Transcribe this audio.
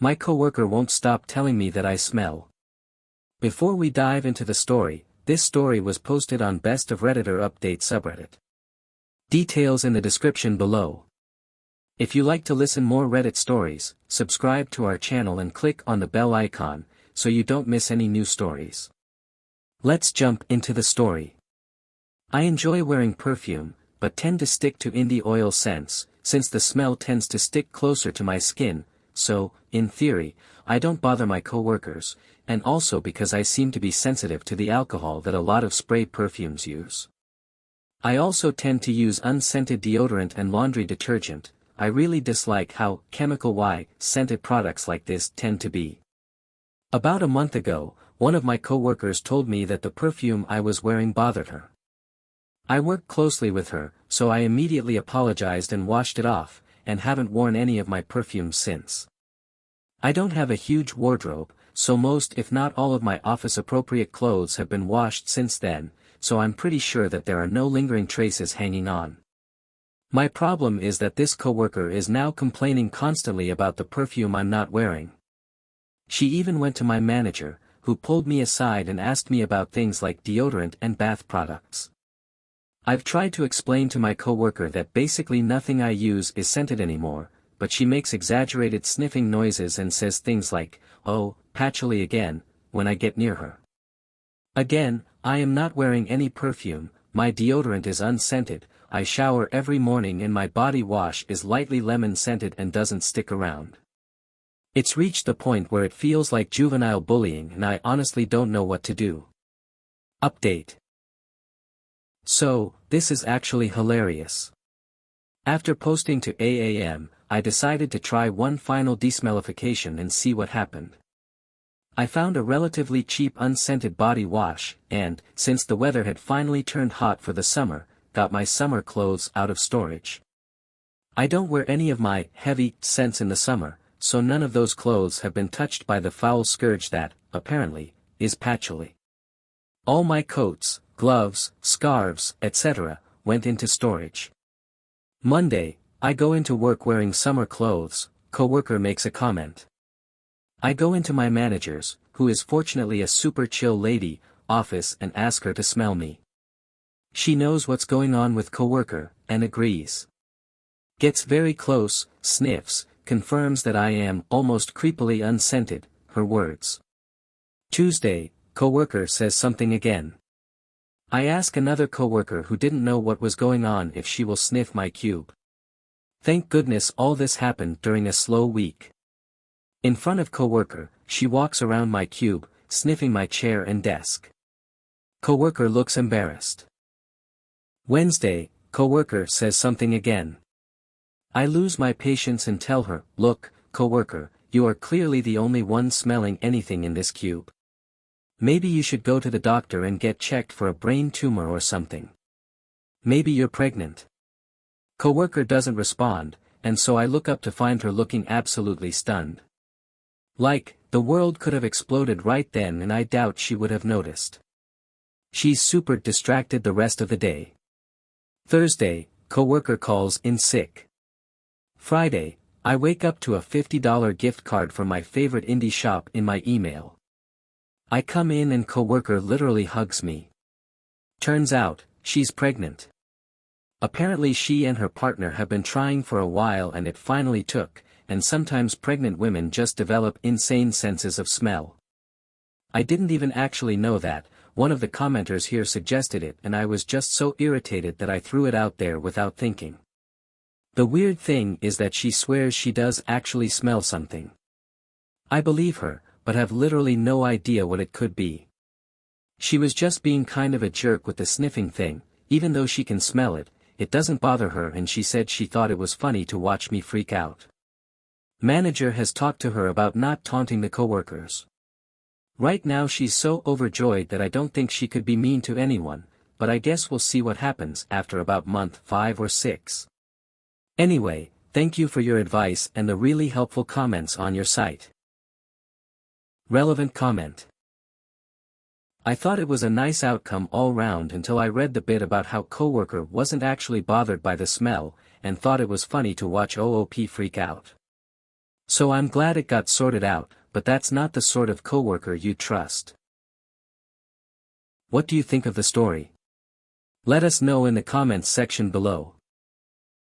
My coworker won't stop telling me that I smell. Before we dive into the story, this story was posted on Best of Redditor Update subreddit. Details in the description below. If you like to listen more Reddit stories, subscribe to our channel and click on the bell icon, so you don't miss any new stories. Let's jump into the story. I enjoy wearing perfume, but tend to stick to indie oil scents, since the smell tends to stick closer to my skin, so, in theory, I don't bother my coworkers, and also because I seem to be sensitive to the alcohol that a lot of spray perfumes use. I also tend to use unscented deodorant and laundry detergent. I really dislike how chemical-scented products like this tend to be. About a month ago, one of my coworkers told me that the perfume I was wearing bothered her. I work closely with her, so I immediately apologized and washed it off, and haven't worn any of my perfumes since. I don't have a huge wardrobe, so most if not all of my office-appropriate clothes have been washed since then, so I'm pretty sure that there are no lingering traces hanging on. My problem is that this coworker is now complaining constantly about the perfume I'm not wearing. She even went to my manager, who pulled me aside and asked me about things like deodorant and bath products. I've tried to explain to my coworker that basically nothing I use is scented anymore, but she makes exaggerated sniffing noises and says things like, "Oh, patchouli again," when I get near her. Again, I am not wearing any perfume, my deodorant is unscented, I shower every morning and my body wash is lightly lemon scented and doesn't stick around. It's reached the point where it feels like juvenile bullying and I honestly don't know what to do. Update. So, this is actually hilarious. After posting to AAM, I decided to try one final desmellification and see what happened. I found a relatively cheap unscented body wash, and, since the weather had finally turned hot for the summer, got my summer clothes out of storage. I don't wear any of my heavy scents in the summer, so none of those clothes have been touched by the foul scourge that, apparently, is patchouli. All my coats, gloves, scarves, etc., went into storage. Monday, I go into work wearing summer clothes, coworker makes a comment. I go into my manager's, who is fortunately a super chill lady, office and ask her to smell me. She knows what's going on with coworker, and agrees. Gets very close, sniffs, confirms that I am almost creepily unscented, her words. Tuesday, coworker says something again. I ask another coworker who didn't know what was going on if she will sniff my cube. Thank goodness all this happened during a slow week. In front of coworker, she walks around my cube, sniffing my chair and desk. Coworker looks embarrassed. Wednesday, coworker says something again. I lose my patience and tell her, "Look, coworker, you are clearly the only one smelling anything in this cube. Maybe you should go to the doctor and get checked for a brain tumor or something. Maybe you're pregnant." Coworker doesn't respond, and so I look up to find her looking absolutely stunned. Like, the world could have exploded right then and I doubt she would have noticed. She's super distracted the rest of the day. Thursday, coworker calls in sick. Friday, I wake up to a $50 gift card from my favorite indie shop in my email. I come in and coworker literally hugs me. Turns out, she's pregnant. Apparently she and her partner have been trying for a while and it finally took, and sometimes pregnant women just develop insane senses of smell. I didn't even actually know that, one of the commenters here suggested it and I was just so irritated that I threw it out there without thinking. The weird thing is that she swears she does actually smell something. I believe her, but have literally no idea what it could be. She was just being kind of a jerk with the sniffing thing, even though she can smell it, it doesn't bother her and she said she thought it was funny to watch me freak out. Manager has talked to her about not taunting the coworkers. Right now she's so overjoyed that I don't think she could be mean to anyone, but I guess we'll see what happens after about month 5 or 6. Anyway, thank you for your advice and the really helpful comments on your site. Relevant comment. I thought it was a nice outcome all round until I read the bit about how coworker wasn't actually bothered by the smell, and thought it was funny to watch OOP freak out. So I'm glad it got sorted out, but that's not the sort of coworker you trust. What do you think of the story? Let us know in the comments section below.